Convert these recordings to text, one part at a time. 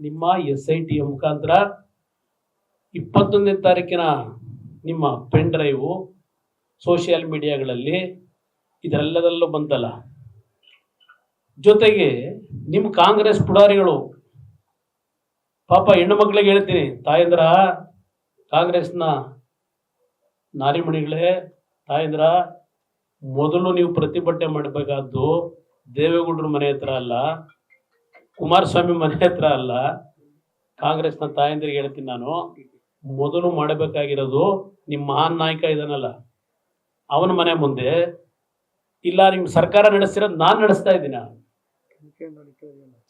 ನಿಮ್ಮ SIT ಮುಖಾಂತರ 21ನೇ ತಾರೀಕಿನ ನಿಮ್ಮ ಪೆನ್ ಡ್ರೈವು ಸೋಷಿಯಲ್ ಮೀಡಿಯಾಗಳಲ್ಲಿ ಇದರೆಲ್ಲದಲ್ಲೂ ಬಂತಲ್ಲ. ಜೊತೆಗೆ ನಿಮ್ಮ ಕಾಂಗ್ರೆಸ್ ಪುಡಾರಿಗಳು ಪಾಪ ಹೆಣ್ಣು ಮಕ್ಕಳಿಗೆ ಹೇಳ್ತೀನಿ, ತಾಯಂದ್ರ, ಕಾಂಗ್ರೆಸ್ನ ನಾರಿಮಣಿಗಳೇ, ತಾಯಂದ್ರ, ಮೊದಲು ನೀವು ಪ್ರತಿಭಟನೆ ಮಾಡಬೇಕಾದ್ದು ದೇವೇಗೌಡರ ಮನೆ ಹತ್ರ ಅಲ್ಲ, ಕುಮಾರಸ್ವಾಮಿ ಮನೆ ಹತ್ರ ಅಲ್ಲ. ಕಾಂಗ್ರೆಸ್ನ ತಾಯಂದ್ರಿಗೆ ಹೇಳ್ತೀನಿ ನಾನು, ಮೊದಲು ಮಾಡಬೇಕಾಗಿರೋದು ನಿಮ್ಮ ಮಹಾನ್ ನಾಯಕ ಇದಾನಲ್ಲ ಅವನ ಮನೆ ಮುಂದೆ. ಇಲ್ಲ ನಿಮ್ಮ ಸರ್ಕಾರ ನಡೆಸ್ತಿರೋದು ನಾನು ನಡೆಸ್ತಾ ಇದ್ದೀನ,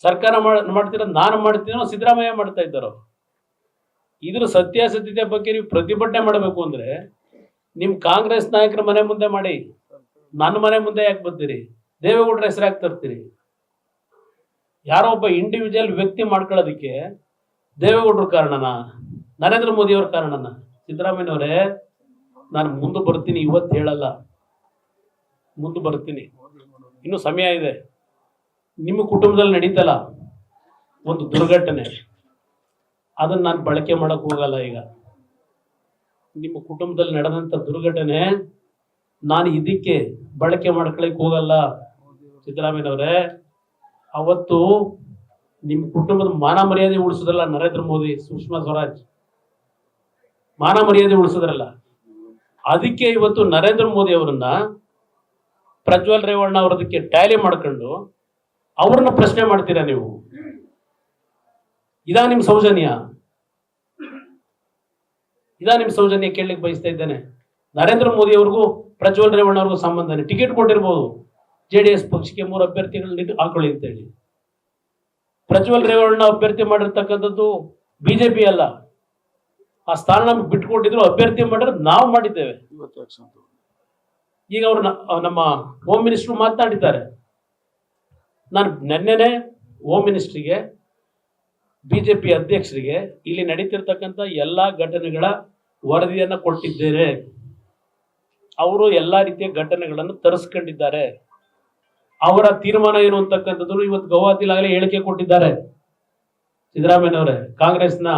ಸರ್ಕಾರ ಮಾಡ್ತಿರೋದು ನಾನು ಮಾಡ್ತೀನೋ ಸಿದ್ದರಾಮಯ್ಯ ಮಾಡ್ತಾ ಇದ್ದಾರೋ, ಇದ್ರ ಸತ್ಯಾಸತ್ಯತೆ ಬಗ್ಗೆ ನೀವು ಪ್ರತಿಭಟನೆ ಮಾಡಬೇಕು ಅಂದ್ರೆ ನಿಮ್ಮ ಕಾಂಗ್ರೆಸ್ ನಾಯಕರ ಮನೆ ಮುಂದೆ ಮಾಡಿ. ನನ್ನ ಮನೆ ಮುಂದೆ ಯಾಕೆ ಬರ್ತೀರಿ? ದೇವೇಗೌಡರ ಹೆಸರು ಯಾಕೆ ತರ್ತೀರಿ? ಯಾರೋ ಒಬ್ಬ ಇಂಡಿವಿಜುವಲ್ ವ್ಯಕ್ತಿ ಮಾಡ್ಕೊಳ್ಳೋದಕ್ಕೆ ದೇವೇಗೌಡರ ಕಾರಣನಾ? ನರೇಂದ್ರ ಮೋದಿ ಅವ್ರ ಕಾರಣನಾ? ಸಿದ್ದರಾಮಯ್ಯನವರೇ, ನಾನು ಮುಂದೆ ಬರ್ತೀನಿ, ಇವತ್ತು ಹೇಳಲ್ಲ, ಮುಂದೆ ಬರ್ತೀನಿ, ಇನ್ನೂ ಸಮಯ ಇದೆ. ನಿಮ್ಮ ಕುಟುಂಬದಲ್ಲಿ ನಡೀತಲ್ಲ ಒಂದು ದುರ್ಘಟನೆ, ಅದನ್ನು ನಾನು ಬಳಕೆ ಮಾಡಕ್ ಹೋಗಲ್ಲ. ಈಗ ನಿಮ್ಮ ಕುಟುಂಬದಲ್ಲಿ ನಡೆದಂಥ ದುರ್ಘಟನೆ ನಾನು ಇದಕ್ಕೆ ಬಳಕೆ ಮಾಡ್ಕೊಳಕ್ ಹೋಗಲ್ಲ. ಸಿದ್ದರಾಮಯ್ಯನವರೇ, ಅವತ್ತು ನಿಮ್ಮ ಕುಟುಂಬದ ಮಾನ ಮರ್ಯಾದೆ ಉಳಿಸಿದ್ರಲ್ಲ ನರೇಂದ್ರ ಮೋದಿ, ಸುಷ್ಮಾ ಸ್ವರಾಜ್ ಮಾನ ಮರ್ಯಾದೆ ಉಳಿಸಿದ್ರಲ್ಲ, ಅದಕ್ಕೆ ಇವತ್ತು ನರೇಂದ್ರ ಮೋದಿ ಅವರನ್ನ ಪ್ರಜ್ವಲ್ ರೇವಣ್ಣ ಅವರದಕ್ಕೆ ಟ್ಯಾಲಿ ಮಾಡ್ಕೊಂಡು ಅವ್ರನ್ನ ಪ್ರಶ್ನೆ ಮಾಡ್ತೀರಾ ನೀವು? ಇದಾ ನಿಮ್ಮ ಸೌಜನ್ಯ? ಇದಾ ನಿಮ್ಮ ಸೌಜನ್ಯ? ಕೇಳಲಿಕ್ಕೆ ಬಯಸ್ತಾ ಇದ್ದೇನೆ. ನರೇಂದ್ರ ಮೋದಿ ಅವ್ರಿಗೂ ಪ್ರಜ್ವಲ್ ರೇವಣ್ಣ ಅವ್ರಿಗೂ ಸಂಬಂಧನೇ. ಟಿಕೆಟ್ ಕೊಟ್ಟಿರ್ಬೋದು JDS ಪಕ್ಷಕ್ಕೆ 3 ಅಭ್ಯರ್ಥಿಗಳನ್ನ ಹಾಕೊಳ್ಳಿ ಅಂತೇಳಿ. ಪ್ರಜ್ವಲ್ ರೇವಣ್ಣ ಅಭ್ಯರ್ಥಿ ಮಾಡಿರ್ತಕ್ಕಂಥದ್ದು BJP ಅಲ್ಲ. ಆ ಸ್ಥಾನ ನಮ್ಗೆ ಬಿಟ್ಕೊಟ್ಟಿದ್ರು, ಅಭ್ಯರ್ಥಿ ಮಾಡಿದ್ರೆ ನಾವು ಮಾಡಿದ್ದೇವೆ. ಈಗ ಅವರು ನಮ್ಮ ಹೋಮ್ ಮಿನಿಸ್ಟ್ರು ಮಾತನಾಡಿದ್ದಾರೆ. ನಾನು ನೆನ್ನೆನೆ ಹೋಮ್ ಮಿನಿಸ್ಟ್ರಿಗೆ, BJP ಅಧ್ಯಕ್ಷರಿಗೆ ಇಲ್ಲಿ ನಡೀತಿರ್ತಕ್ಕಂಥ ಎಲ್ಲ ಘಟನೆಗಳ ವರದಿಯನ್ನು ಕೊಟ್ಟಿದ್ದೇನೆ. ಅವರು ಎಲ್ಲ ರೀತಿಯ ಘಟನೆಗಳನ್ನು ತರಿಸ್ಕೊಂಡಿದ್ದಾರೆ. ಅವರ ತೀರ್ಮಾನ ಏನು ಅಂತಕ್ಕಂಥದ್ದು ಇವತ್ತು ಗೌಹಾತಿಲಾಗಲೇ ಹೇಳಿಕೆ ಕೊಟ್ಟಿದ್ದಾರೆ. ಸಿದ್ದರಾಮಯ್ಯನವರೇ, ಕಾಂಗ್ರೆಸ್ನ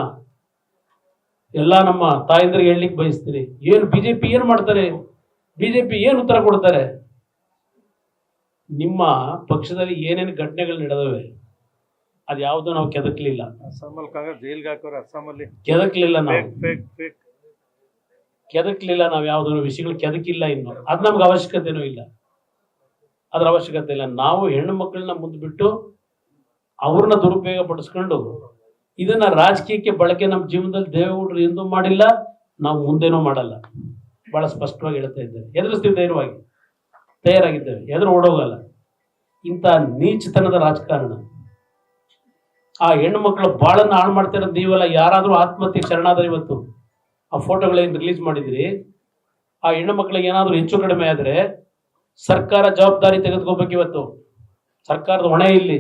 ಎಲ್ಲ ನಮ್ಮ ತಾಯಂದ್ರಿಗೆ ಹೇಳಲಿಕ್ಕೆ ಬಯಸ್ತೀನಿ, ಏನು BJP ಏನು ಮಾಡ್ತಾರೆ, BJP ಏನು ಉತ್ತರ ಕೊಡ್ತಾರೆ? ನಿಮ್ಮ ಪಕ್ಷದಲ್ಲಿ ಏನೇನು ಘಟನೆಗಳು ನಡೆದವೆ ಅದು ಯಾವುದು ನಾವು ಕೆದಕ್ಲಿಲ್ಲ. ಕೆದಕ್ಲಿಲ್ಲ, ನಾವು ಕೆದಕ್ಲಿಲ್ಲ, ನಾವು ಯಾವುದೋ ವಿಷಯಗಳು ಕೆದಕಿಲ್ಲ. ಇನ್ನು ಅದು ನಮ್ಗೆ ಅವಶ್ಯಕತೆನೂ ಇಲ್ಲ, ಅದ್ರ ಅವಶ್ಯಕತೆ ಇಲ್ಲ. ನಾವು ಹೆಣ್ಣು ಮಕ್ಕಳನ್ನ ಮುಂದೆ ಬಿಟ್ಟು ಅವ್ರನ್ನ ದುರುಪಯೋಗ ಪಡಿಸ್ಕೊಂಡು ಇದನ್ನ ರಾಜಕೀಯಕ್ಕೆ ಬಳಕೆ ನಮ್ಮ ಜೀವನದಲ್ಲಿ ದೇವೇಗೌಡರು ಎಂದೂ ಮಾಡಿಲ್ಲ, ನಾವು ಮುಂದೇನೂ ಮಾಡಲ್ಲ. ಬಹಳ ಸ್ಪಷ್ಟವಾಗಿ ಹೇಳ್ತಾ ಇದ್ದೇವೆ. ಎದುರಿಸ್ತೀವಿ, ಧೈರ್ಯವಾಗಿ ತಯಾರಾಗಿದ್ದೇವೆ, ಎದುರು ಓಡೋಗಲ್ಲ. ಇಂಥ ನೀಚತನದ ರಾಜಕಾರಣ, ಆ ಹೆಣ್ಣು ಮಕ್ಕಳ ಬಾಳನ್ನ ಹಾಳು ಮಾಡ್ತಿರೋದು ನೀವಲ್ಲ. ಯಾರಾದರೂ ಆತ್ಮಹತ್ಯೆ ಶರಣಾದ್ರೆ ಇವತ್ತು ಆ ಫೋಟೋಗಳೇನು ರಿಲೀಸ್ ಮಾಡಿದ್ರಿ, ಆ ಹೆಣ್ಣು ಮಕ್ಕಳಿಗೆ ಏನಾದರೂ ಹೆಚ್ಚು ಕಡಿಮೆ ಆದರೆ ಸರ್ಕಾರ ಜವಾಬ್ದಾರಿ ತೆಗೆದುಕೋಬೇಕು. ಇವತ್ತು ಸರ್ಕಾರದ ಹೊಣೆ ಇಲ್ಲಿ.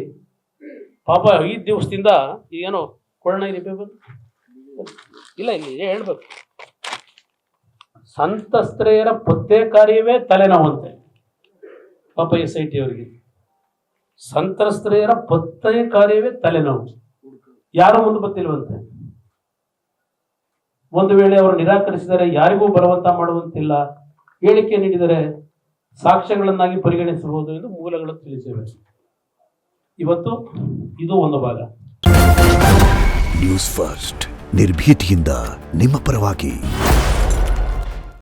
ಪಾಪ 5 ದಿವಸದಿಂದ ಏನೋ ಕೊರೋನಾ ಇಲ್ಲ, ಇಲ್ಲಿ ಹೇಳ್ಬೇಕು, ಸಂತ್ರಸ್ತೆಯರ ಪತ್ತೆ ಕಾರ್ಯವೇ ತಲೆನೋವಂತೆ. ಪಾಪ SIT ಅವರಿಗೆ ಸಂತ್ರಸ್ತೆಯರ ಪತ್ತೆ ಕಾರ್ಯವೇ ತಲೆನೋವು. ಯಾರು ಮುಂದೆ ಬರ್ತಿಲ್ವಂತೆ. ಒಂದು ವೇಳೆ ಅವರು ನಿರಾಕರಿಸಿದರೆ ಯಾರಿಗೂ ಬಲವಂತ ಮಾಡುವಂತಿಲ್ಲ, ಹೇಳಿಕೆ ನೀಡಿದರೆ ಸಾಕ್ಷ್ಯಗಳನ್ನಾಗಿ ಪರಿಗಣಿಸಬಹುದು ಎಂದು ಮೂಲಗಳು ತಿಳಿಸಿವೆ. ಇವತ್ತು ಇದು ಒಂದು ಭಾಗ. ನ್ಯೂಸ್ ಫಸ್ಟ್, ನಿರ್ಭೀತಿಯಿಂದ ನಿಮ್ಮ ಪರವಾಗಿ.